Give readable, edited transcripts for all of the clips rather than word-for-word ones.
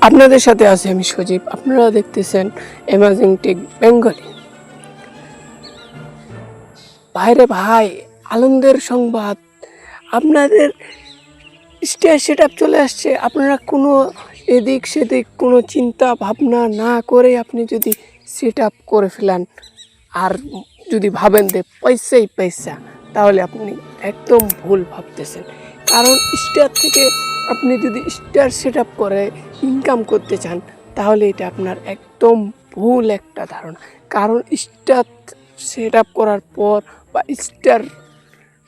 আপনাদের সাথে আছি আমি সজীব। আপনারা দেখতেছেন অ্যামেজিং টেক বেঙ্গলি। ভাইরে ভাই, আনন্দের সংবাদ, আপনাদের স্টেজ সেট আপ চলে আসছে। আপনারা কোনো এদিক সেদিক কোনো চিন্তা ভাবনা না করে আপনি যদি সেট আপ করে ফেলেন আর যদি ভাবেন যে পয়সাই পয়সা, তাহলে আপনি একদম ভুল ভাবতেছেন। কারণ স্টার থেকে আপনি যদি স্টার সেট আপ করে ইনকাম করতে চান, তাহলে এটা আপনার একদম ভুল একটা ধারণা। কারণ স্টার সেট আপ করার পর বা স্টার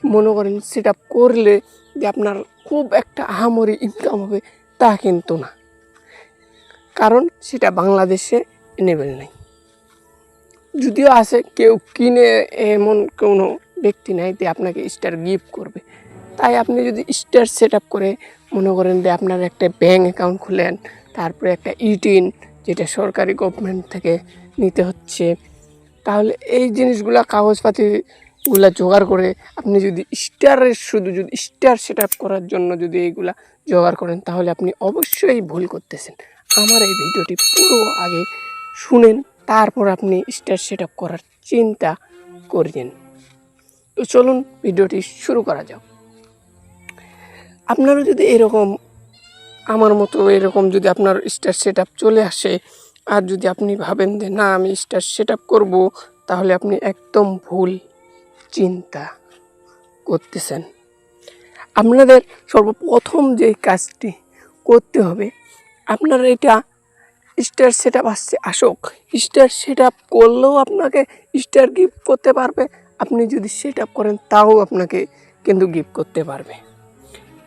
মনে করেন সেট আপ করলে যে আপনার খুব একটা আহামরি ইনকাম হবে, তা কিন্তু না। কারণ সেটা বাংলাদেশে এনেবেল নেই। যদিও আছে, কেউ কিনে এমন কোনো ব্যক্তি নাই যে আপনাকে স্টার গিফট করবে। তাই আপনি যদি স্টার সেট আপ করে মনে করেন যে আপনার একটা ব্যাঙ্ক অ্যাকাউন্ট খুলেন, তারপরে একটা ইটিন যেটা সরকারি গভর্নমেন্ট থেকে নিতে হচ্ছে, তাহলে এই জিনিসগুলা কাগজপাতিগুলা জোগাড় করে আপনি যদি যদি স্টার সেট আপ করার জন্য যদি এইগুলা জোগাড় করেন, তাহলে আপনি অবশ্যই ভুল করতেছেন। আমার এই ভিডিওটি পুরো আগে শুনেন, তারপর আপনি স্টার সেট আপ করার চিন্তা করেন। তো চলুন ভিডিওটি শুরু করা যাক। আপনারা যদি এরকম আমার মতো এরকম যদি আপনার স্টার সেট আপ চলে আসে, আর যদি আপনি ভাবেন যে না আমি স্টার সেট আপ করবো, তাহলে আপনি একদম ভুল চিন্তা করতেছেন। আপনাদের সর্বপ্রথম যে কাজটি করতে হবে, আপনার এটা স্টার সেট আপ আসুক। স্টার সেট আপ করলেও আপনাকে স্টার গিফট করতে পারবে, আপনি যদি সেট আপ করেন তাও আপনাকে কিন্তু গিফট করতে পারবে।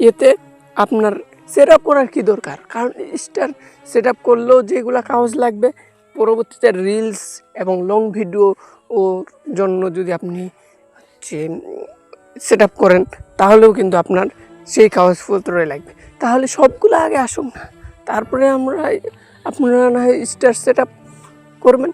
এতে আপনার সেট আপ করার কী দরকার? কারণ স্টার সেট আপ করলেও যেগুলো কাগজ লাগবে, পরবর্তীতে রিলস এবং লং ভিডিও ওর জন্য যদি আপনি সেট আপ করেন, তাহলেও কিন্তু আপনার সেই কাগজপত্রই লাগবে। তাহলে সবগুলো আগে আসুক না, তারপরে আপনারা না হয় স্টার সেট আপ করবেন।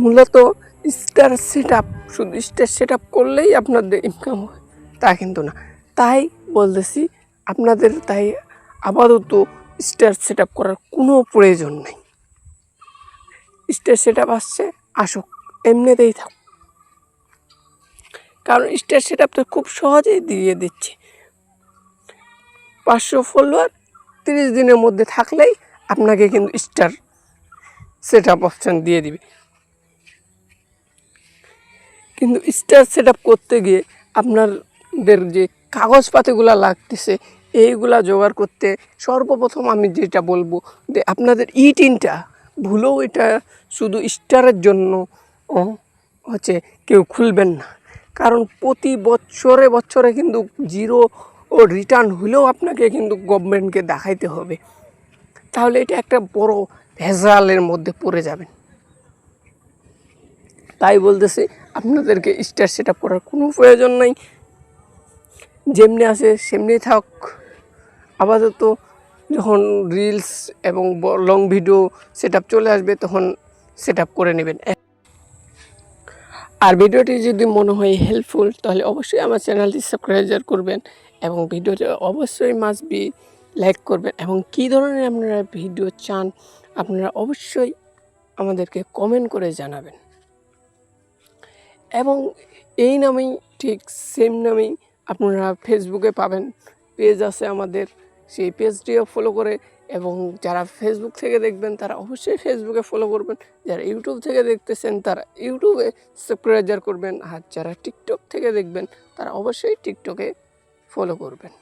মূলত স্টার সেট আপ, শুধু স্টার সেট আপ করলেই আপনাদের ইনকাম হয় তা কিন্তু না। তাই বলতেছি, আপনাদের তাই আপাতত স্টার সেট আপ করার কোনো প্রয়োজন নেই। স্টার সেট আপ আসুক, এমনিতেই থাক। কারণ স্টার সেট আপ তো খুব সহজেই দিয়ে দিচ্ছে। 500 ফলোয়ার 30 দিনের মধ্যে থাকলেই আপনাকে কিন্তু স্টার সেট আপ অপশান দিয়ে দিবে। কিন্তু স্টার সেট আপ করতে গিয়ে আপনাদের যে কাগজপাতিগুলো লাগতেছে, এইগুলা জোগাড় করতে সর্বপ্রথম আমি যেটা বলবো যে আপনাদের ইটিনটা ভুলেও এটা শুধু স্টারের জন্য কেউ খুলবেন না। কারণ প্রতি বছরে কিন্তু জিরো ও রিটার্ন হলেও আপনাকে কিন্তু গভর্নমেন্টকে দেখাইতে হবে। তাহলে এটা একটা বড় ভেজালের মধ্যে পড়ে যাবেন। তাই বলতেছি, আপনাদেরকে স্টার সেট আপ করার কোনো প্রয়োজন নাই। যেমনি আছে সেমনি থাক। আপাতত যখন রিলস এবং লং ভিডিও সেট আপ চলে আসবে, তখন সেট আপ করে নেবেন। আর ভিডিওটি যদি মনে হয় হেল্পফুল, তাহলে অবশ্যই আমার চ্যানেলটি সাবস্ক্রাইব করবেন এবং ভিডিওটি অবশ্যই মাস্ট বি লাইক করবেন। এবং কী ধরনের আপনারা ভিডিও চান, আপনারা অবশ্যই আমাদেরকে কমেন্ট করে জানাবেন। এবং এই নামেই, ঠিক সেম নামেই আপনারা ফেসবুকে পাবেন, পেজ আছে আমাদের, সেই পেজটিও ফলো করে। এবং যারা ফেসবুক থেকে দেখবেন তারা অবশ্যই ফেসবুকে ফলো করবেন, যারা ইউটিউব থেকে দেখতেছেন তারা ইউটিউবে সাবস্ক্রাইব করবেন, আর যারা টিকটক থেকে দেখবেন তারা অবশ্যই টিকটকে ফলো করবেন।